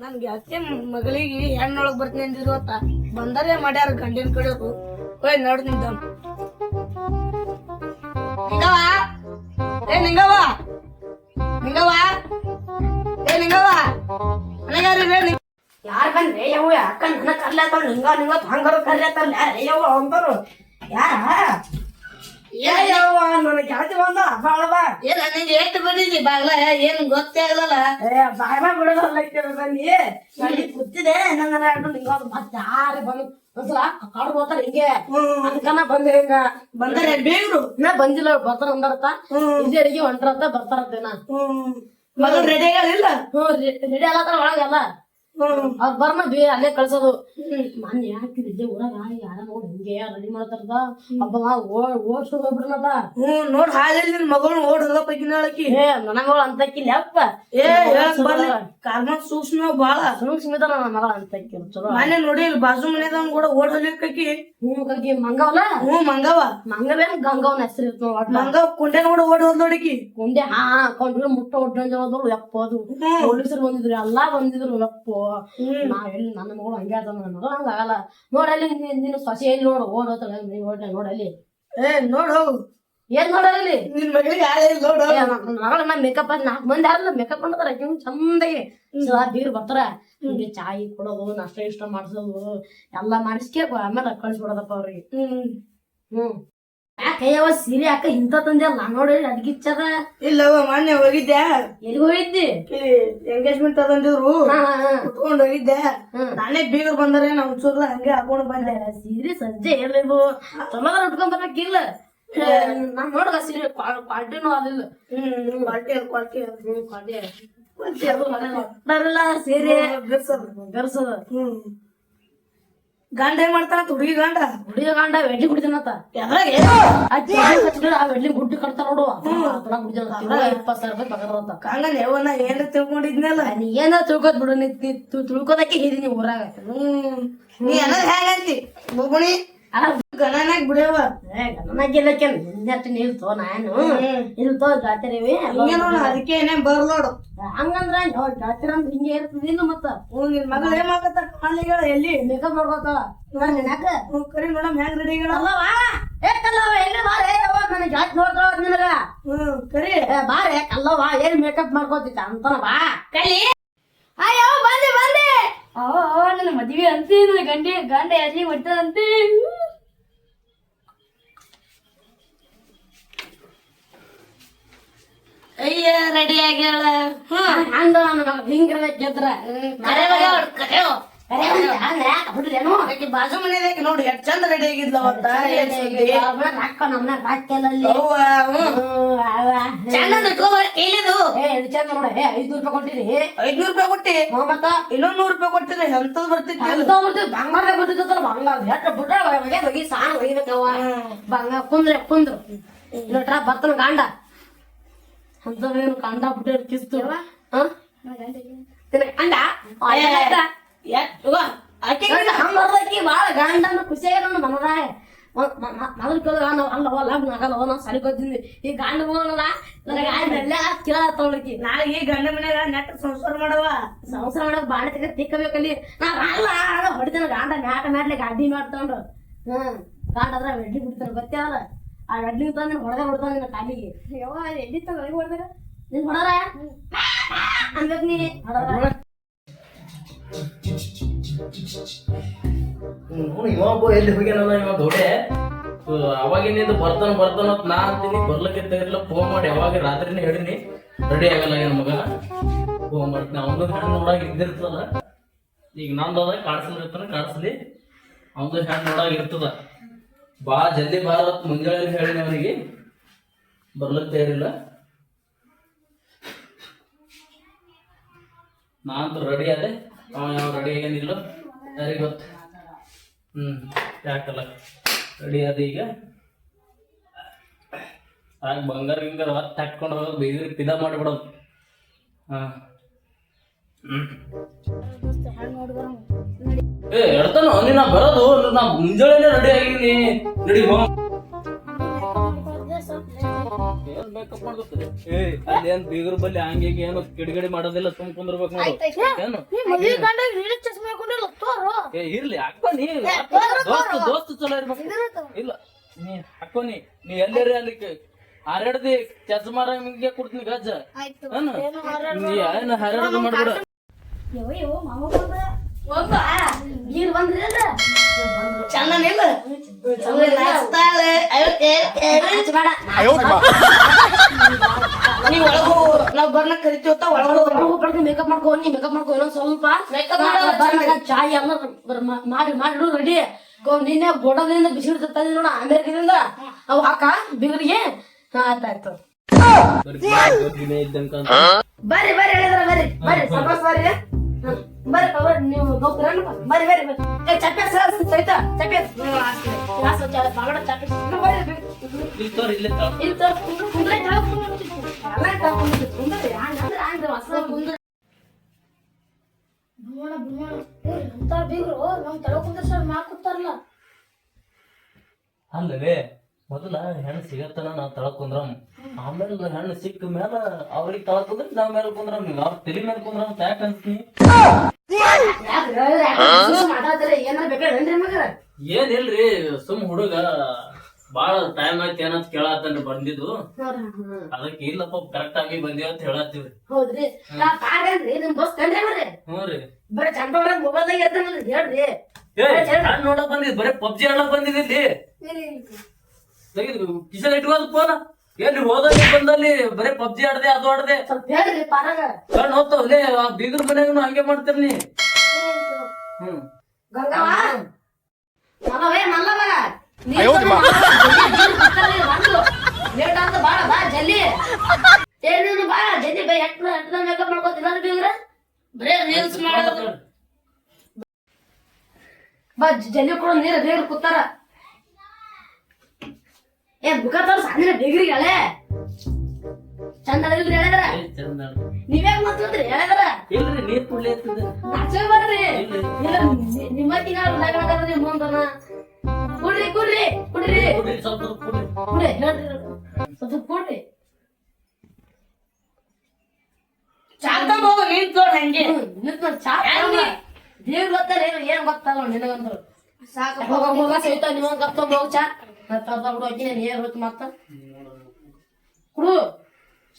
ನನ್ ಗೆಳತಿ ಮಗಳಿಗೆ ಹೆಣ್ಣೊಳಗ್ ಬರ್ತೀನಿ ಅಂದಿರುವತ್ತ ಬಂದರೆ ಮಾಡ್ಯಾರ ಗಂಡಿನ ಕಡೆಯವರು ಹೋಯ್ ನೋಡ್ ನಿಂದ ನಿಂಗವ ಏ ನಿಂಗವ ನಿಂಗವ ಏ ನಿಂಗವ ನನಗಾರಿ ಯಾರು ಬಂದ್ರೆ ಯಾವ ಅಕ್ಕ ನನ್ನ ಕರ್ಲಾತಾವ ನಿಂಗ ನಿಂಗ ಹಂಗಾರ ಕರ್ಲಾತಾರಲ್ಲ ಯಾವ ಅಂತಾರು ಯಾರ ಯಾವ ನನ್ನ ಗೆಳತಿ ಬಂದ ಬಾಳವ ಏನ ನಿಂಗೆ ಎಷ್ಟು ಬಂದಿದ್ದಿ ಬಾಗ್ಲ ಏನ್ ಗೊತ್ತೇ ಆಗಲ್ಲ ಬಾಗ್ಲ ಬಿಡೋದಲ್ಲ ಬನ್ನಿ ಅಲ್ಲಿ ಕೂತಿದೆ ನನ್ನ ನಿಂಗ ಮತ್ತೆ ಯಾರು ಬಂದು ಒಂದ್ಸಲ ಕಾಡು ಹೋಗ್ತಾರ ಹಿಂಗೆ ಅದಕ್ಕನ ಬಂದೆ ಹಿಂಗ ಬಂದರೆ ಬೇಗ್ರು ನಾ ಬಂದಿಲ್ಲ ಬರ್ತಾರ ಅಂದಾರತ್ತ ಇಲ್ಲಿ ಅಡಿಗೆ ಹೊಂಟ್ರತ್ತ ಬರ್ತಾರತ್ತೇನ ಮಗ ರೆಡಿ ಆಗಿಲ್ಲ ರೆಡಿ ಆಗತ್ತಾರ ಒಳಗಲ್ಲ ಅವ್ರ ಬರ್ನ ಅಲ್ಲೇ ಕಳ್ಸೋದು ಮೊನ್ನೆ ಯಾಕಿದ್ದೆ ಊರಾಗ ಯಾರ ನೋಡ್ ಹಿಂಗೆ ರೆಡಿ ಮಾಡ್ತಾರದ ಹಬ್ಬ ಓಡ್ಸ್ ಹೋಗ್ಬಿಡ್ನದ ನೋಡ್ ಹಾಲಿ ನಿನ್ ಮಗಳು ಓಡ್ ಹೋಗ ಪೈಕಿನಾಳಕಿ ನನಗಳ ಅಂತಕ್ಕಿಲ್ಲ ಅಪ್ಪ ಕಾರ್ಮ ಸೂಕ್ಷ್ಮ ಬಾಳ ಸೂಕ್ಷ್ಮಿದ ನನ್ನ ಮಗಳ ಅಂತಕ್ಕಿ ಚಲೋ ಮೊನ್ನೆ ನೋಡಿ ಇಲ್ಲಿ ಬಾಜು ಮನೆದವ್ ಕೂಡ ಓಡ್ ಹೋಗ್ಲಿಕ್ಕಿ ಕಿ ಮಂಗವಲ್ಲ ಮಂಗವ ಮಂಗವೇನ್ ಗಂಗವನ ಹೆಸರು ಇರ್ತ ಮಂಗವ್ ಕುಂಡೆ ನೋಡ ಓಡ್ ಹೋದ್ ನೋಡಿಕಿ ಕುಂಡೆ ಕೊಂಡ್ರೆ ಮುಟ್ಟ ಒಡ್ಡಂಜೋದ್ರು ಯಪ್ಪ ಅದು ಪೊಲೀಸರು ಬಂದಿದ್ರು ಎಲ್ಲಾ ಬಂದಿದ್ರು ಯಪ್ಪ ನಾ ಹೇಳಿ ನನ್ನ ಮಗಳು ಹಂಗೆ ಆದ ನನ್ನ ಮಗಳು ಹಂಗ ಆಗಲ್ಲ ನೋಡಲ್ಲಿ ನೀನು ಸೊಸೆಯಲ್ಲಿ ನೋಡು ಓಡೋತಲ್ಲ ಓಡ್ಲ ನೋಡಲ್ಲಿ ನೋಡು ಏನ್ ನೋಡಲ್ಲಿ ನಿನ್ ಮಗಳಿಗೆ ನೋಡು ಮಗಳ ನಾ ಮೇಕಪ್ ಆಗಿ 4 ಮಂದಿ ಯಾರಲ್ಲ ಮೇಕಪ್ ಮಾಡ್ತಾರ ಚಂದಾಗಿ ಬೀರ್ ಬರ್ತಾರ ನಿಮ್ಗೆ ಚಾಯಿ ಕೊಡೋದು ನಾಷ್ಟ ಇಷ್ಟ ಮಾಡ್ಸೋದು ಎಲ್ಲಾ ಮಾಡಿಸ್ಕೆ ಆಮೇಲೆ ಕಳ್ಸಿಬಿಡೋದಪ್ಪ ಅವ್ರಿಗೆ ಯಾಕಯ್ಯವ ಸೀರೆ ಅಕ್ಕ ಇಂತ ತಂದೆಲ್ಲ ನೋಡಿ ಅಡ್ಗಿಚ್ಚದ ಇಲ್ಲವ ಮೊನ್ನೆ ಹೋಗಿದ್ದೆ ಎಲ್ಲಿ ಹೋಗಿದ್ದಿ ಎಂಗೇಜ್ಮೆಂಟ್ ಅದಂದಿದ್ರು ಕುತ್ಕೊಂಡ್ ಹೋಗಿದ್ದೆ ನಾನೇ ಬೀಗರು ಬಂದರೆ ನಮ್ ಚೂರ್ಲ ಹಂಗೆ ಹಾಕೊಂಡ್ ಬಂದೆ ಸೀರೆ ಸಜ್ಜೆ ಇರ್ಲಿಲ್ಲ ಚಲೋದ್ರ ಉಟ್ಕೊಂಡ್ ಬರ್ಬೇಕಿಲ್ಲ ನಾನ್ ನೋಡ್ದ ಸೀರೆ ಕ್ವಾಲಿಟಿನೂ ಅದಿಲ್ಲ ಕ್ವಾಲಿಟಿ ಸೀರೆ ಬೆರ್ಸದ ಗಂಡ ಏನ್ ಮಾಡ್ತಾನ ಹುಡುಗಿ ಗಂಡ ವೆಡ್ಲಿ ಕುಡಿತಾನತ್ತ ವೆಡ್ಲಿ ಗುಡ್ಡಿ ಕಟ್ತಾರ ನೋಡು 20,000 ರೂಪಾಯಿ ಪಗಾರ ಹಂಗಲ್ಲ ಯಾವನ ಏನ ತಿಳ್ಕೊಂಡಿದ್ನಲ್ಲ ನೀ ಏನ ತಿಳ್ಕೊತ್ ಬಿಡು ನೀ ತಿಳ್ಕೊದಕ್ಕೆ ಹೇಳಿದೀನಿ ಊರಾಗ ನೀ ಅನ್ನೋದ್ ಹೆಂಗಂತಿ ಬುಗುಣಿ ಗಣನಾಗ್ ಬಿಡವ ಗಣನಾಗಿಲ್ಲಕ್ಕೆ ನಿಲ್ತೋ ನಾನು ಇಲ್ತೋ ಜಾತ್ರೆವಿ ಅದಕ್ಕೆ ಏನೇ ಬರ್ಲೋಡು ಹಂಗಂದ್ರ ಜಾತ್ರೆ ಅಂತ ಹಿಂಗೆ ಇರ್ತದಿಲ್ಲ ಮತ್ತ ನಿನ್ ಮಗಳ ಏನ್ ಮಾಡತ್ತ ಕಾಲಿಗಳ ಎಲ್ಲಿ ಮೇಕಪ್ ಮಾಡ್ಕೋತಾಳ ಯಾಕ ಕರಿ ನೋಡಮ್ ಹೆಂಗ್ ರೆಡಿಗಳಲ್ಲವಾ ಏಕಲ್ಲವ ಎಲ್ಲಿ ಬಾರೆ ನನಗೆ ಜಾತ್ ನೋಡ್ತಾಳ ನಿನಗ ಕರಿ ಬಾರೆ ಕಲ್ಲವಾ ಏನ್ ಮೇಕಪ್ ಮಾಡ್ಕೋತಿತ್ತ ಅಂತಾನ ಬಾ ಕಲಿ ಅಯ್ಯೋ ಬಂದೆ ನನ್ನ ಮದ್ವೆ ಅಂತಿ ಗಂಡ ಯಾರಿಗೆ ಹೊಟ್ಟದಂತೆ ಅಯ್ಯ ರೆಡಿ ಆಗ್ಯಾಳ ಹಂಗ ಹಿಂಗಿರ್ಬೇಕಿದ್ರ ಬಾಜು ಮನೆ ನೋಡಿ ಎಷ್ಟ್ ಚಂದ ರೆಡಿ ಆಗಿದ್ಲ ಅವತ್ತ ಚಂದ ನೋಡ 500 ರೂಪಾಯಿ ಕೊಟ್ಟಿರಿ 500 ರೂಪಾಯಿ ಕೊಟ್ಟಿ ಮತ್ತ ಇನ್ನೊಂದ್ 100 ರೂಪಾಯಿ ಕೊಟ್ಟಿರಿ ಎಂತದ್ ಬರ್ತಿತ್ತು ಬಂಗಾರ ಬರ್ತಿತ್ತಲ್ಲ ಬಂಗಾರ ಎಷ್ಟ ಬಿಟ್ಟ ಸಾಂಗ್ ಒಯ್ಬೇಕವ ಬಂಗಾರ ಕುಂದ್ರು ನೋಡ್ರ ಬರ್ತನ ಗಾಂಡ ಅಂತವೇನು ಕಂಡ ಬಿಟ್ಟ ಕಿಸ್ತು ಅಂಡ ಹಂಗರ್ದಕ್ಕಿ ಬಾಳ ಗಂಡನ ಖುಷಿಯಾಗ ನನ್ನ ಮನರಾಯ ಮೊದಲು ಕೇಳ ಅಲ್ಲವ ಲಗ್ನ ಆಗಲ್ಲವ ನಾವು ಸರಿ ಗೊತ್ತಿದ್ವಿ ಈ ಗಂಡ ಹೋಗಲ್ಲ ನನಗೆ ಕೇಳತ್ತವಳಕಿ ನಾಳೆ ಈ ಗಂಡ ಮನ್ಯಾಗ ನೆಟ್ಟ ಸಂಸಾರ ಮಾಡಕ್ ಬಾಣ ತೆಗ ತಿಕ್ಕಬೇಕಲ್ಲಿ ನಾವ್ ಅಲ್ಲ ಹೊಡಿತಾನ ಗಂಡ ಮ್ಯಾಟ ಮ್ಯಾಟ್ಲಿಕ್ಕೆ ಅಡ್ಡಿ ಮಾಡ್ತಂಡು ಗಂಡ ಅದ್ರ ವೆಡ್ಲಿ ಬಿಡ್ತಾನೆ ಗೊತ್ತೇ ಅಲ್ಲ ಆ ವೆಡ್ಲಿ ತಂದ ಹೊಡೆದ ನಿನ್ನ ಕಾಲಿಗೆ ಯಾವ ಎಲ್ಲಿ ತಗ ಹೊಡೆದ್ರ ನಿನ್ ಹೊಡರ ಅನ್ಬೇಕು ನೀ ಇವ ಎಲ್ಲಿ ಹೋಗ್ಯಾನಲ್ಲ ಇವ ದೊಡ್ಡೆ ಅವಾಗಿನಿಂದ ಬರ್ತಾನ ನಾ ಅಂತೀನಿ ಬರ್ಲಕ್ಕೆ ತೆಗಿರ್ಲ ಫೋನ್ ಮಾಡಿ ಯಾವಾಗ ರಾತ್ರಿನೇ ಹೇಳಿನಿ ರೆಡಿ ಆಗಲ್ಲ ಏನ್ ಮಗ ಫೋನ್ ಮಾಡ್ತೀನಿ ಅವನು ಹೆಣ್ಣು ನೋಡಾಗ ಇದ್ದಿರ್ತದ ಈಗ ನಂದು ಅದ ಕಾಡ್ಸ್ಲಿ ಅವನು ಹೆಣ್ಣು ನೋಡಾಗ ಇರ್ತದ ಬಾ ಜಲ್ದಿ ಬಾರತ್ ಮುಂಜಾನೆ ಹೇಳಿನಿ ಅವನಿಗೆ ಬರ್ಲಕ್ಕೆ ತಯಾರಿಲ್ಲ ನಾ ಅಂತೂ ರೆಡಿ ಅದೇ ಅವ ಯಾವ ರೆಡಿ ಆಗೇನಿಲ್ಲ ಯಾರಿಗೆ ಗೊತ್ತು ಯಾಕಲ್ಲ ರೆಡಿ ಅದ ಈಗ ಆಗ ಬಂಗಾರ ಗಿಂಗಾರ ಹೊತ್ತು ತಟ್ಕೊಂಡು ಹೋಗೋದು ಬೈದ್ರೆ ಪಿದ ಮಾಡಿಬಿಡೋದು ಎಡ್ತಾನ ನಾ ಬರೋದು ನಾ ಮುಂಜಾನೆ ರೆಡಿ ಆಗಿನಿ ನಡಿ ಮೇಕಪ್ ಮಾಡ್ಕೊತಾರೆ ಅಲ್ಲಿ ಏನ್ ಬೀಗರ ಬಲ್ಲಿ ಹಂಗೆ ಏನು ಕಿಡಿಗಡಿ ಮಾಡೋದಿಲ್ಲ ಸುಮ್ ಕುಂದ್ರಬೇಕು ನೋಡು ಏನು ಇರ್ಲಿ ಹಾಕೋ ನೀ ದೋಸ್ತ ಚಲೋ ಇರ್ಬೇಕು ಇಲ್ಲ ನೀ ಹಾಕೋ ನೀ ಎಲ್ಲೇರಿ ಅಲ್ಲಿ ಹಾರಾಡ್ದಿ ಚಸ್ಮಾರಂಗೆ ಕೊಡ್ತೀನಿ ಗಜ್ಜ ನೀ ಏನು ಹಾರಾಡ್ದು ಮಾಡ್ಬಿಡ ಚಂದನಿಲ್ಲ ನೀವ್ ಒಳಗು ನಾವ್ ಬರ್ನ ಕರಿತೀವತ್ತ ಒಳಗು ಮೇಕಪ್ ಮಾಡ್ಕೊ ನೀ ಮೇಕಪ್ ಮಾಡ್ಕೊ ಇನ್ನೊಂದ್ ಸ್ವಲ್ಪ ಚಾಯ್ ಎಲ್ಲ ಮಾಡಿಡು ರೆಡಿ ನಿನ್ನೆ ಗೋಡದಿಂದ ಬಿಸಿಡ್ತ ನೋಡ ಅಮೇರಿಕದಿಂದ ಅವ್ ಹಾಕ ಬಿಗರಿಗೆ ಆಯ್ತಾಯ್ತು ಬರ್ರಿ ಬರ್ರಿ ಹೇಳಿದ್ರ ಬರ್ರಿ ಬರ್ರಿ ಸಬಸ್ ಬರ್ರಿ ಬರ್ರಿ ಬರ್ರಿ ನೀವು ಹೋಗ್ತೀರ ಬರ್ರಿ ಬರ್ರಿ ಬರ್ರಿ ಚಪ್ಪೆ ಸಹಿತ ಚಪ್ಪೆ ಬಾಗಡ ಚಪ್ಪೆ ಬರ್ರಿ ಅಲ್ಲವೇ ಮೊದಲ ಹೆಣ್ಣು ಸಿಗತ್ತನ ನಾವ್ ತಳಕ್ ಕುಂದ್ರಮ್ ಆಮೇಲೆ ಹೆಣ್ಣು ಸಿಕ್ಕ ಮೇಲೆ ಅವ್ರಿಗೆ ತಳಕ್ ಕುಂದ್ರ ನಾವ್ ಮೇಲೆ ಕುಂದ್ರಮ್ ನೀವ್ ಅವ್ರ ತಲೆ ಮೇಲೆ ಕುಂದ್ರಮ್ ಯಾಕ ಅನ್ಸ್ತೀನಿ ಏನಿಲ್ರಿ ಸುಮ್ ಹುಡುಗ ಬಾಳ ಟೈಮ್ ಆಯ್ತು ಏನಂತ ಕೇಳತ್ತನ್ರಿ ಬಂದಿದ್ದು ಅದಕ್ಕೆ ಇಲ್ಲಪ್ಪ ಕರೆಕ್ಟ್ ಆಗಿ ಬಂದಿವ ಅಂತ ಹೇಳತ್ತೀವ್ರಿ ಹೌದ್ರಿ ನಾ ಕಾಡ್ರಿ ನಿಮ್ ಬಸ್ ಕಂಡ್ರಿ ಬರ್ರಿ ಹ್ಞೂ ರೀ ಬರೀ ಚಂದ ಮೊಬೈಲ್ದಾಗ ಇರ್ತಾನಲ್ರಿ ಹೇಳ್ರಿ ನಾನ್ ನೋಡಕ್ ಬಂದಿದ್ ಬರೀ ಪಬ್ಜಿ ಆಡಕ್ ಬಂದಿದ್ದಿ ತೆಗಿದ್ರು ಕಿಶನ್ ಇಟ್ಕೋದು ಫೋನ್ ಎಲ್ಲಿ ಹೋದಲ್ಲಿ ಬಂದಲ್ಲಿ ಬರೀ ಪಬ್ಜಿ ಆಡದೆ ಅದು ಆಡದೆ ಸ್ವಲ್ಪ ಹೇಳ್ರಿ ಪಾರಾಗ ಕಣ್ಣು ಹೋಗ್ತಾವಲ್ಲೇ ಆ ಬೀಗ್ರ ಮನ್ಯಾಗ ಹಂಗೆ ಮಾಡ್ತೀರಿ ಹ್ಮ್ ಗಂಗವ್ವ ಮಲ್ಲವೇ ಮಲ್ಲವ ಲೇಟ್ ಅಂತ ಬಾಳ ಬಾ ಜಲ್ದಿ ಏನೇನು ಬಾ ಜಲ್ದಿ ಬೈ ಎಟ್ಟ ಮೇಕಪ್ ಮಾಡ್ಕೋತಿಲ್ಲ ಬೀಗ್ರ ಬರೇ ರೀಲ್ಸ್ ಮಾಡೋದು ಬಾ ಜಲ್ದಿ ಕೊಡು ನೀರು ಬೀಗ್ರ ಕೂತಾರ ಏ ಮುಖ ತೋರ್ಸ ಅಂದ್ರೆ ಬೀಗ್ರಿಗಳೇ ಚಂದ ಇಲ್ರಿ ಹೇಳಿದ್ರ ನೀವ್ಯಾಗ ಮಾತಾಡ್ರಿ ಹೇಳಿದ್ರ ಇಲ್ರಿ ನೀರ್ ಕುಡ್ಲಿ ಇರ್ತದೆ ನಾಚೆ ಬರ್ರಿ ಇಲ್ಲ ನಿಮ್ಮತ್ತಿನ ಲಗ್ನ ಮುಂದನ ಕುಡ್ರಿ ಕುಡ್ರಿ ಕುಡ್ರಿ ಸ್ವಲ್ಪ ಕುಡ್ಲಿ ಕುಡ್ರಿ ಹೇಳ್ರಿ ಸ್ವಲ್ಪ ಕುಡ್ರಿ ಚಾಲ್ಕೊಂಡ್ ಹೋಗು ನೀನ್ ತೋಡ್ ಹಂಗೆ ನಿಂತ ಚಾ ದೇವ್ ಗೊತ್ತಲ್ಲ ಏನ್ ಗೊತ್ತಲ್ಲ ನಿನಗಂದ್ರು ಸಾಕು ಹೋಗ ಹೋಗ ಸಹಿತ ನೀವ್ ಕಪ್ತೊಂಡ್ ಹೋಗ್ ಚಾ ತರ್ದ ಬಿಡು ಹಾಕಿ ನೀರ್ ಹೋಯ್ತು ಮತ್ತ ಕುಡು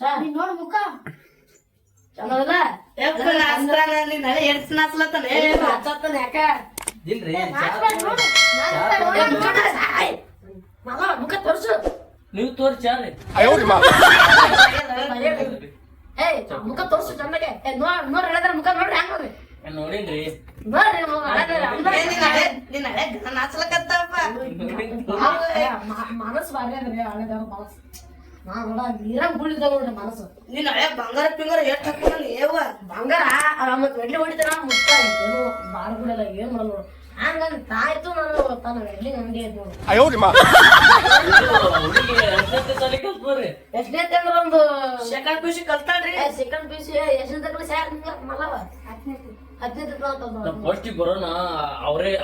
ಚಾ ನೋಡ್ ಮುಖ ಚಂದದ ನಾಳೆ ಎಡ್ಸ್ ನಾಚ್ಲತ್ತಾನೆ ಹಚ್ಚತ್ತಾನ ಯಾಕ ಇಲ್ರಿ ಮಗ ಮುಖ ತೋರ್ಸು ನೀವ್ ತೋರ್ಚಾರಿ ಏಯ್ ಮುಖ ತೋರ್ಸು ಚಂದಗೆ ನೋಡ್ರಿ ಹೇಳಿದ್ರ ಮುಖ ನೋಡ್ರಿ ಹೆಂಗ್ ನೋಡ್ರಿ ನೋಡಿನ್ರಿ ನೋಡ್ರಿ ನೀನ್ ಹಳೆ ನಾಚ್ಲಕತ್ತಪ್ಪ ಮನಸ್ಸು ಬಾರಿ ಅದ್ರಿ ಹಳೆದವ್ರ ಮನಸ್ಸು ನಾ ನೋಡ ನೀರಂಗ್ ಬೀಳಿದ ನೋಡ್ರಿ ಮನಸ್ಸು ನೀನ್ ಹಳೆ ಬಂಗಾರ ಪಿಂಗಾರ ಎಷ್ಟ್ ಹಾಕೊಂಡ್ ಏವ ಬಂಗಾರ ಮತ್ ವೆಡ್ಲಿ ಹೊಡಿತಾನ ಮುಟ್ಟ ಏನು ಬಾಳ ಬಿಡಲ್ಲ ಏನ್ ಮಾಡಲ್ಲ ನೋಡು ಹಂಗಂದ್ ತಾಯ್ತು ನಾನು ತಾನ ವೆಡ್ಲಿ ಅಂಗಡಿ ಐತಿ ನೋಡು ಹುಡುಗಿ ಎಂಟನೇ ಸಾಲಿ ಕಲ್ತ್ರಿ ಎಷ್ಟನೇ ಅಂದ್ರ ಒಂದು ಸೆಕೆಂಡ್ ಪಿ ಕಲ್ತಾಳ್ರಿ ಸೆಕೆಂಡ್ ಪಿ ಸಿ ಎಷ್ಟನೇ ತಗೊಳ್ಳಿ ಸಾಕ್ ಮಲ್ಲವ ಹತ್ತನೇ ಫಸ್ಟ್ ಬರೋಣ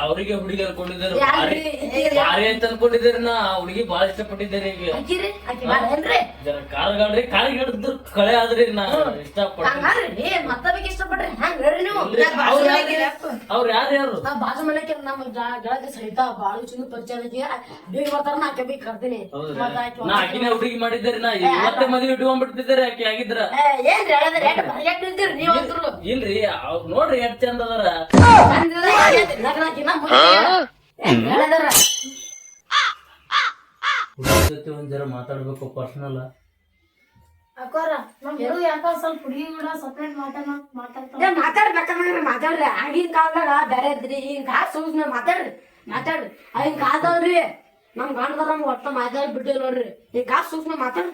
ಅವ್ರಿಗೆ ಹುಡುಗಿ ಅನ್ಕೊಂಡಿದ್ದಾರೆ ಯಾರ್ರಿ? ಭಾರಿ ಅಂತ ಅನ್ಕೊಂಡಿದ್ದೀರಿ ನಾ ಹುಡುಗಿ ಬಾಳ ಇಷ್ಟಪಟ್ಟಿದ್ದಾರೆ ಈಗ ಹಾಕಿರಿ ಹಾಕಿ ಏನ್ರಿ ಜರ ಕಾರ್ಗಾಡ್ರಿ ಕಾರಿಗೆ ಹಿಡಿದ್ರು ಕಳೆ ಆದ್ರಿ ನಾ ಇಷ್ಟಪಡ್ತೀನಿ ಹಂಗಾರ್ರಿ ಮತ್ತೊಬ್ಬಕ್ಕೆ ಇಷ್ಟಪಟ್ರಿ ಹಂಗ ಹೇಳ್ರಿ ನೀವು ಅವ್ರ ಯಾರು ನಾ ಬಾಜು ಮನೆಗೆ ನಮ್ಮ ಗೆಳತಿ ಸಹಿತ ಬಾಳ ಚಂದ ಪರಿಚಯ ಬೇಗ ಬರ್ತಾರ ನಾ ಆಕೆ ಬೇಗ ಕರ್ತೀನಿ ನಾ ಆಕಿನ ಹುಡುಗಿ ಮಾಡಿದ್ದೇರಿ ನಾ ಇವತ್ತೇ ಮದ್ವೆ ಇಟ್ಕೊಂಡ್ಬಿಡ್ತಿದ್ದಾರೆ ಆಕೆ ಆಗಿದ್ರ ಏನ್ರಿ ಹೇಳಿದ್ರೆ ಎಷ್ಟು ನಿಂತೀರಿ ನೀವು ಅಂತರು ಇಲ್ರಿ ಅವ್ರ ನೋಡ್ರಿ ಎಷ್ಟ್ ಚಂದ ಅದಾರ ಲಗ್ನಕಿನ್ನ ಹುಡುಗಿ ಜೊತೆ ಒಂದ್ ಜರ ಮಾತಾಡ್ಬೇಕು ಪರ್ಸನಲ್ ಅಕ್ಕೋರ ನಮ್ ಯಾಕ ಸ್ವಲ್ಪ ಹುಡುಗಿ ಕೂಡ ಸಪ್ರೇಟ್ ಮಾತಾಡ್ಬೇಕಂದ್ರೆ ಮಾತಾಡ್ರಿ ಆಗಿನ ಕಾಲದಾಗ ಬೇರೆ ಇದ್ರಿ ಈಗಿನ ಕಾಲ ಸೂಸ್ನ ಮಾತಾಡ್ರಿ ಆಗಿನ ಕಾಲದವ್ರಿ ನಮ್ ಗಂಡದಾರ ನಮ್ಗೆ ಒಟ್ಟ ಮಾತಾಡಿ ಬಿಟ್ಟಿಲ್ಲ ನೋಡ್ರಿ ಈಗ ಕಾಲ ಸೂಸ್ನ ಮಾತಾಡ್ರಿ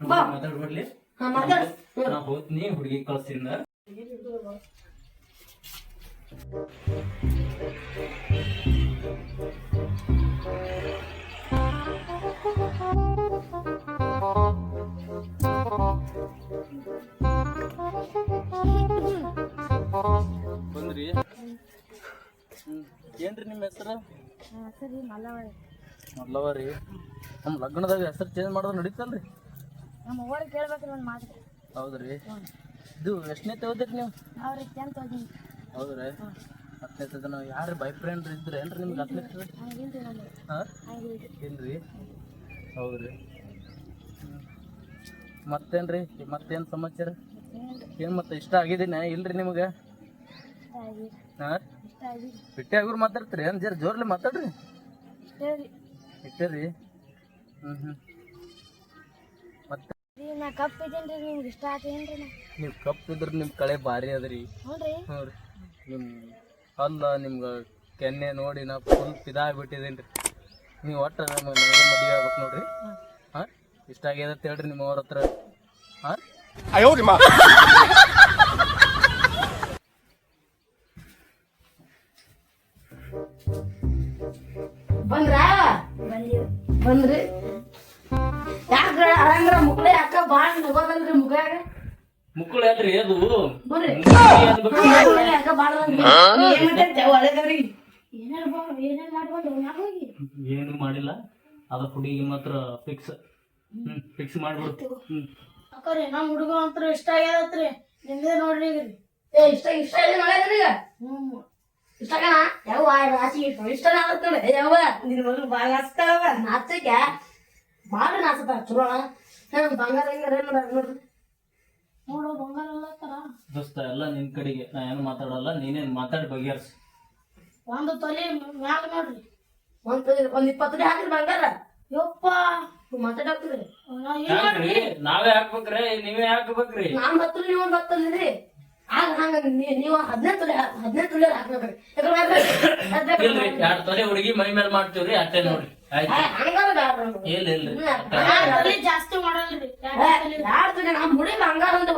ಬಾ ಮಾತಾಡ್ಬಿಡ್ಲಿ ಹಾ ಮಾತಾಡ್ರಿ ನಾ ಹೋಗ್ತೀನಿ ಹುಡುಗಿ ಕಳ್ಸಿಂದ ಬಂದ್ರಿ ಏನ್ರಿ ನಿಮ್ಮ ಹೆಸರು ಮಲ್ಲವ ರೀ ನಮ್ಮ ಲಗ್ನದಾಗ ಹೆಸರು ಚೇಂಜ್ ಮಾಡೋದು ನಡೀತಲ್ರಿ ನಮ್ಮ ಅವ್ರಿಗೆ ಕೇಳ್ಬೇಕ್ರಿ ಒಂದು ಮಾತು. ಹೌದ್ರಿ ಇದು ಎಷ್ಟನೇ ತಗೋದ್ರಿ ನೀವು? ಅವ್ರಿಗೆ 10th ಓದಿನಿ. ಹೌದ್ರಿ ಹತ್ತನೇ ತನ ಯಾರು ಬೈ ಫ್ರೆಂಡ್ ಇದ್ರೆ ಏನ್ರಿ ನಿಮ್ಗೆ ಹತ್ತನೇ ಹಂಗಿಲ್ರಿ ನಾನು. ಹಾಂ ಹಂಗಿಲ್ರಿ. ಇಲ್ರಿ ಹೌದ್ರಿ ಮತ್ತೇನ್ರಿ ಮತ್ತೇನು ಸಮಾಚಾರ? ಏನು ಮತ್ತೆ ಇಷ್ಟ ಆಗಿದ್ದೀನ ಇಲ್ರಿ ನಿಮಗೆ? ಹಾಂ ಇಷ್ಟ ಆಗಿ ಬಿಟ್ಟೆ ಆಗೋರು ಮಾತಾಡ್ತೀರಿ ಏನು ಜರ ಜೋರ್ಲಿ ಮಾತಾಡ್ರಿ. ಇಷ್ಟೇ ರೀ. ಇಷ್ಟೇ ರೀ ಮತ್ತೆ ನಾ ಕಪ್ ಇದ್ದೀನಿ ರೀ, ನಿಮ್ಗೆ ಇಷ್ಟ ಆತೇನ್ರಿ? ನೀವು ಕಪ್ಪಿದ್ರೆ ನಿಮ್ಮ ಕಳೆ ಭಾರಿ ಅದ್ರಿ. ಹ್ಞೂ ರೀ. ಹ್ಞೂ ರೀ ನಿಮ್ಮ ಅಲ್ಲ ನಿಮ್ಗೆ ಕೆನ್ನೆ ನೋಡಿ ನಾ ಫುಲ್ ಪಿದಾಗ್ಬಿಟ್ಟಿದ್ದೀನಿ ರೀ. ನೀವು ಒಟ್ಟು ನನಗೆ ಮದುವೆ ಆಗ್ಬೇಕು ನೋಡ್ರಿ. ಹಾಂ ಇಷ್ಟ ಆಗ್ಯದ ಅಂತ ಹೇಳ್ರಿ ನಿಮ್ಮ ಅವ್ರ ಹತ್ರ. ಹಾಂ ಬಂದ್ರಾ? ಬಂದ್ರಿ. ಯಾಕ್ರಿ ಅರಂಗ್ರ ಮುಕ್ಳೆ ಯಾಕ ಬಾಳ ನಗೋದಲ್ರಿ ಮುಖಾಗ? ಮುಕ್ಕಳು ಅಲ್ರಿ ಅದು ಬರ್ರಿ. ಅನ್ಬೇಕು. ಯಾಕ ಬಾಳ ಏನ್ ಮಾತಾಡ್ತೇವ ಒಳಗವ್ರಿ? ಏನೇನ್ ಮಾಡ್ಕೊಂಡು ಹೋಗಿ ಏನು ಮಾಡಿಲ್ಲ ಅದ್ರ ಹುಡುಗಿ ಮಾತ್ರ ಫಿಕ್ಸ್. ಫಿಕ್ಸ್ ಮಾಡ್ಬಿಡು. ಅಕ್ಕರಿ ನಮ್ಮ ಹುಡುಗ ಅಂತ್ರ ಇಷ್ಟ ಆಗ್ಯದತ್ರಿ. ನಿಮ್ದೇ ನೋಡ್ರಿ ಈಗ. ಇಷ್ಟ ಇಷ್ಟ ಇದೆ ನೋಡ್ರಿ ಈಗ. ಇಷ್ಟ ಆಗಣ ಯಾವ ರಾಶಿ ಇಷ್ಟ ಆಗತ್ತ ನೋಡಿ ಯಾವ ನಿನ್ ಮಗಳು ಬಾಳ ಹಸ್ತಾಳವ. ನಾಚಕ್ಕೆ ಬಾಳ ನಾಚತಾರ ಚಲೋ. ಬಂಗಾರ ಹಿಂಗಾರ ನೋಡ್ರಿ. ನೋಡು ಬಂಗಾರ ಎಲ್ಲ ತರ ದೋಸ್ತ ಎಲ್ಲ ನಿನ್ ಕಡೆಗೆ ನಾ ಏನು ಮಾತಾಡಲ್ಲ, ನೀನೇನ್ ಮಾತಾಡಿ ಬಗೆಹರ್ಸ. ಒಂದು ತೊಲಿ ಮ್ಯಾಲ ನೋಡ್ರಿ. ಒಂದ್ 20 ತೊಲಿ ಹಾಕ್ರಿ ಬಂಗಾರ. ಯಪ್ಪ ಮಾತಾಡಕ್ರಿ. ಯಾಕ್ರಿ ನಾವೇ ಹಾಕ್ಬೇಕ್ರಿ ನೀವೇ ಹಾಕ್ಬೇಕ್ರಿ? ನಾನ್ 10 ತೊಲಿ ನೀವ್ 10 ತೊಲಿ ರೀ. ಆಗ ಹಂಗ ನೀವು 15 ತೊಲಿ ಹಾಕ್ಬೇಕ್ರಿ. ಇಲ್ರಿ 2 ತೊಲೆ ಹುಡುಗಿ ಮೈ ಮೇಲೆ ಮಾಡ್ತೀವ್ರಿ ಅಷ್ಟೇ ನೋಡ್ರಿ. ಆಯ್ತು ಹಂಗಾರ ಬ್ಯಾಡ್ರಿ. ಇಲ್ರಿ ಜಾಸ್ತಿ ಮಾಡಲ್ರಿ. 2 ತೊಲಿ ನಮ್ ಹುಡುಗಿ ಬಂಗಾರ ಅಂತ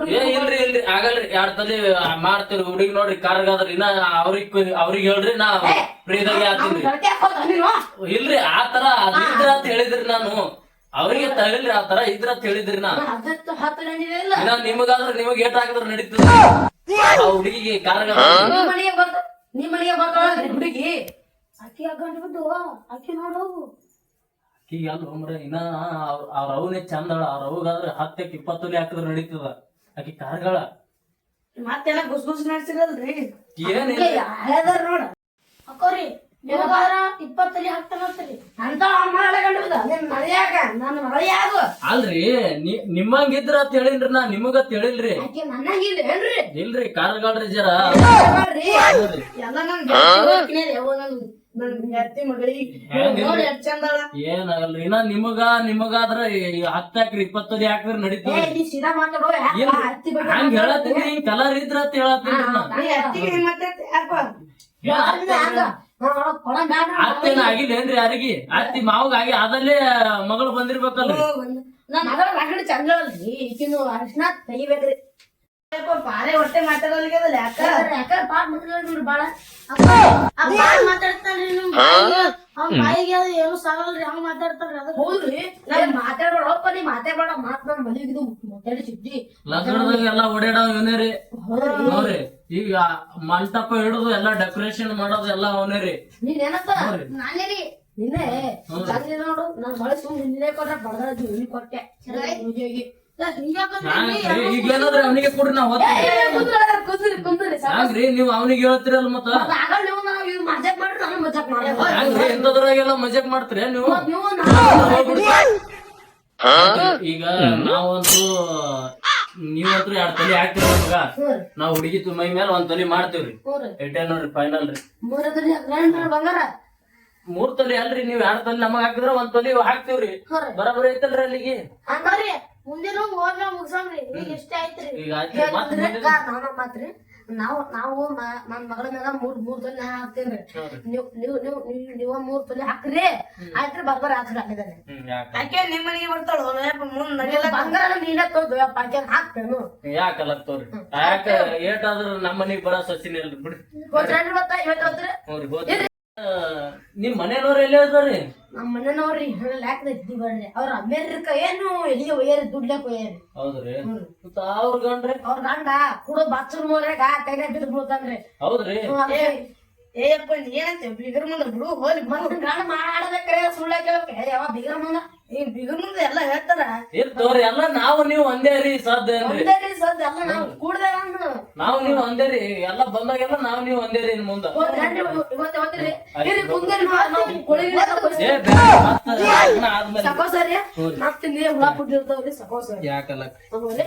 ಇಲ್ರಿ ಆಗಲ್ರಿ 2 ತೊಲೆ ಮಾಡ್ತೀವ್ರಿ ಹುಡುಗಿ ನೋಡ್ರಿ ಕಾರ್ಗಾದ್ರಿ. ಇನ್ನ ಅವ್ರಿಗೆ ಹೇಳ್ರಿ ನಾ ಫ್ರೀದಾಗೆ ಹಾಕ್ತೀನ್ರಿ. ಇಲ್ರಿ ಆತರ ಅದಿದ್ರ ಅಂತ ಹೇಳಿದ್ರಿ ನಾನು. ಅವ್ರಿಗೆ ತಳಿಲ್ರಿ ಆತರ ಇದ್ರ ಅಂತ ಹೇಳಿದ್ರಿ ನಾ. ಇನ್ನ ನಿಮಗಾದ್ರ ನಿಮಗ್ ಏಟ್ ಹಾಕಿದ್ರ ನಡೀತದ. ಆ ಹುಡುಗಿಗೆ ಕಾರ್ಗಾದ ನಿಮ್ ಮನೆಗೆ ಬರ್ತಾಳ ಹುಡುಗಿ. ಅಕ್ಕಿ ಹಾಕೊಂಡ್ ಬಿಟ್ಟು ಅಕ್ಕಿ ನೋಡೋದು. ಈಗ ಅಲ್ಲ ಒಮ್ರ ಇನ್ನ ಅವ್ರ ಅವನೇ ಚಂದಳ. ಅವ್ರ ಅವಗಾದ್ರೆ 10 20 ತೊಲೆ ಹಾಕಿದ್ರ ನಡೀತದ. ಆಕಿ ಕಾರ್ಗಳ ಮತ್ತೆಲ್ಲ ಗುಸ್ ನಡ್ಸಿರಲ್ರಿ. ಏನ್ ಹಳೆದಾರ ನೋಡ ಅಕ್ಕೋರಿ. ನಿಮಗಾದ್ರ 20 ತೊಲಿ ಹಾಕ್ತಾನತ್ರಿ ಅಂತ ಅಮ್ಮ ಹಳೆಗಂಡ ಮಳೆಯಾಗ ನನ್ನ ಮಳೆಯಾಗ ಅಲ್ರಿ ನಿಮ್ಮಂಗಿದ್ರ ಅಂತ ಹೇಳಿನ್ರಿ ನಾ ನಿಮಗ ತಿಳಿಲ್ರಿ. ಆಕೆ ನನ್ನಂಗಿಲ್ಲ ಏನ್ರಿ? ಇಲ್ರಿ ಕಾರ್ಗಾಳ್ರಿ ಜರ ಎಲ್ಲ ನನ್ ಹೆತ್ತಿ ಮಗಳಿಗೆ ನೋಡಿ ಎಷ್ಟ್ ಚಂದಳ. ಏನಾಗಲ್ರಿ ಇನ್ನ ನಿಮಗಾದ್ರ 10 ಹಾಕ್ರಿ 20 ತೊಲಿ ಹಾಕಿದ್ರ ನಡೀತದ. ಸೀದಾ ಮಾತಾಡೋ. ಹಂಗ ಹೇಳತ್ತೀನಿ ಹಿಂಗ್ ಕಲರ್ ಇದ್ರ ಅಂತ ಹೇಳತ್ತೀನಿ ನಾ. ನೀ ಹೆತ್ತಿಗೆ ಹಿಂಗ್ ಮಾತಾಡ್ತಿ ಯಾಕೋ? ಅತ್ತೇನ ಆಗಿಲ್ಲೇನ್ರಿ ಯಾರಿಗಿ? ಅತ್ತಿ ಮಾವಗಾಗಿ ಅದಲ್ಲೇ ಮಗಳು ಬಂದಿರ್ಬೇಕಲ್ರಿ. ನನ್ನ ಮಗಳ ಮಗನ ಚಂದ ಅಲ್ರಿ. ಈಕಿನು ಅರ್ಶನ ತೆಗಿಬೇಕ್ರಿ. ಬಾರೆ ಹೊಟ್ಟೆ ಮಾತಾಡಲ್ಗದಲ್ಲ ಯಾಕ? ಯಾಕ ಪಾಟ್ ಮಾತಾಡ್ರಿ ಬಾಳ ಮಾತಾಡ್ತಾನ್ರಿ. ನಿಮ್ ಅವ್ನ ಬಾಯಿಗೆ ಅದು ಏನು ಸಾಗಲ್ರಿ ಹಂಗ ಮಾತಾಡ್ತಾನ್ರಿ. ಅದ ಹೌದ್ರಿ. ಮಾತಾಡ್ಬೇಡಪ್ಪ ನೀ ಮಾತಾಡ್ಬೇಡ. ಮಾತ್ ನನ್ ಮದುವೆಗಿದು ಮಾತಾಡಿ ಸಿದ್ದಿ ಲಗ್ನದಾಗ ಎಲ್ಲಾ ಓಡಾಡವ್ ಇವನೇ ರೀ. ನೋಡ್ರಿ ಈಗ ಮಂಟಪ ಹಿಡಿದು ಎಲ್ಲಾ ಡೆಕೋರೇಷನ್ ಮಾಡೋದು ಎಲ್ಲಾ ಅವನೇ ರೀ. ನೀನ್ ಏನಪ್ಪ ನಾನೇ ರೀ. ನಿನ್ನೆ ನೋಡು ನಾನ್ ಬಳಿ ಸುಮ್ ನಿನ್ನೆ ಕೊಟ್ರೆ ಬಡದ ಇಲ್ಲಿ ಕೊಟ್ಟೆ ಪೂಜೆಗೆ. ಈಗ ಏನಾದ್ರೆ ಅವನಿಗೆ ಕೊಡ್ರಿ ನಾವ್ ಹಂಗ್ರಿ ನೀವು ಅವನಿಗೆ ಹೇಳ್ತಿರಲ್ಲ ಮತ್ತ ಮಜಾಕ್ ಮಾಡ್ರಿ. ನಾನು ಮಜಾಕ್ ಹಂಗ್ರಿ ಇಂಥದ್ರಾಗೆಲ್ಲ ಮಜಾಕ್ ಮಾಡ್ತೀರಿ ನೀವು. ಈಗ ನಾವಂತೂ ನೀವಂತೂ 2 ತೊಲಿ ಹಾಕ್ತಿರಿ ನಮಗ. ನಾವ್ ಹುಡುಗಿ ಮೈ ಮೇಲೆ 1 ತೊಲಿ ಮಾಡ್ತೀವ್ರಿ. ಎಟ್ಟೆ ನೋಡ್ರಿ ಫೈನಲ್ ರೀ. 3 ತೊಲಿ ಅಲ್ರಿ ನೀವ್ 2 ತೊಲಿ ನಮಗ್ ಹಾಕಿದ್ರ 1 ತೊಲಿ ಹಾಕ್ತಿವ್ರಿ. ಬರಾಬರಿ ಐತಲ್ರಿ ಅಲ್ಲಿಗೆ. ಮುಂದಿನ ಹೋದ್ರ ಮುಗ್ಸಮ್ರಿ. ಈಗ ಎಷ್ಟ ಆಯ್ತ್ರಿ? ಈಗ ಆಯ್ತು ಮಾತ್ರಿ ನಾವು ನನ್ ಮಗಳ ಮ್ಯಾಗ 3 ತೊಲಿ ನಾ ಹಾಕ್ತೇನ್ರಿ. ನೀವ 3 ತೊಲಿ ಹಾಕ್ರಿ. ಆಯ್ತ್ರಿ ಬರ್ಬರ್ ಹಾಕಿದಾನೆ. ಯಾಕೆ ನಿಮ್ ಮನೆಗೆ ಬರ್ತಾಳ ಮುಂದ್ ನಡೆಯಲ್ಲ. ಬಂಗಾರ ನೀನೇ ತೋದು ಪಾಕ್ಯಾನ್ ಹಾಕ್ತೇನು? ಯಾಕಲ್ಲತ್ತವ್ರಿ ಯಾಕ ಏಟಾದ್ರ ನಮ್ಮ ಮನಿಗ್ ಬರೋ ಸಸಿನ ಇಲ್ರಿ ಬಿಡ್ರಿ. ಇವತ್ತು ನಿಮ್ ಮನೆಯವ್ರ ಎಲ್ಲಿ ಹೇಳ್ತಾರಿ? ನಮ್ಮ ಮನೆಯವ್ರಿ ಯಾಕೆ ಬರ್ರಿ. ಅವ್ರ ಅಮೇರಿಕ ಏನು ಎಲ್ಲಿಗೆ ಒಯ್ಯಾರಿ ದುಡ್ಲಕ್ ಒಯ್ಯಾರಿ. ಹೌದ್ರಿ ಅವ್ರ ಗಂಡ್ರಿ ಅವ್ರ ಗಂಡ ಕುಡೋ ಬಾತ್ರೂಮ್ ಒಳಗ ತೆಗೆ ಬಿದ್ದು ಬೀಳ್ತಾನ್ರಿ. ಹೌದ್ರಿ ಏಯಪ್ಪ ನೀ ಏನಂತ ಬಿಗರ್ ಮುಂದೆ ಬಿಡು ಹೋಲಿ ಮತ್ತೆ ಗಂಡ ಮಾಡ್ಬೇಕ್ರೆ ಸುಳ್ಳ ಕೇಳ್ಬೇಕೆ ಯಾವ ಬಿಗರ್ ಮುಂದ ಈ ಬಿಗರ್ ಮುಂದೆ ಎಲ್ಲ ಹೇಳ್ತಾರ ಇರ್ತವ್ರಿ ಎಲ್ಲ ನಾವು ನೀವು ಒಂದೇ ರೀ ಸಾಧ್ಯ ಏನ್ರಿ ಒಂದೇ ರೀ ಸದ್ ಎಲ್ಲ ನಾವು ಕೂಡ್ದೇವ ಅಂದ್ರು ನಾವು ನೀವು ಒಂದೇ ರೀ ಎಲ್ಲ ಬಂದಾಗೆಲ್ಲ ನಾವು ನೀವು ಒಂದೇ ರೀ ಇನ್ ಮುಂದ ಇವತ್ತು ಹೋಗ್ತೀರಿ ಇಲ್ಲಿ ಕುಂದರಿ ನಾವು ಕೊಳಿಗಿಲ್ಲ ಏ ಬ್ಯಾಡ, ಮತ್ತ್ ಅದನ್ನ ಆದ್ಮೇಲೆ ಸಕೋಸರಿ ಮತ್ತೆ ನೀ ಹುಳ ಪುಟ್ಟಿರ್ತಾವ್ರಿ ಸಕೋಸರಿ ಯಾಕಲ್ಲ ಆಮೇಲೆ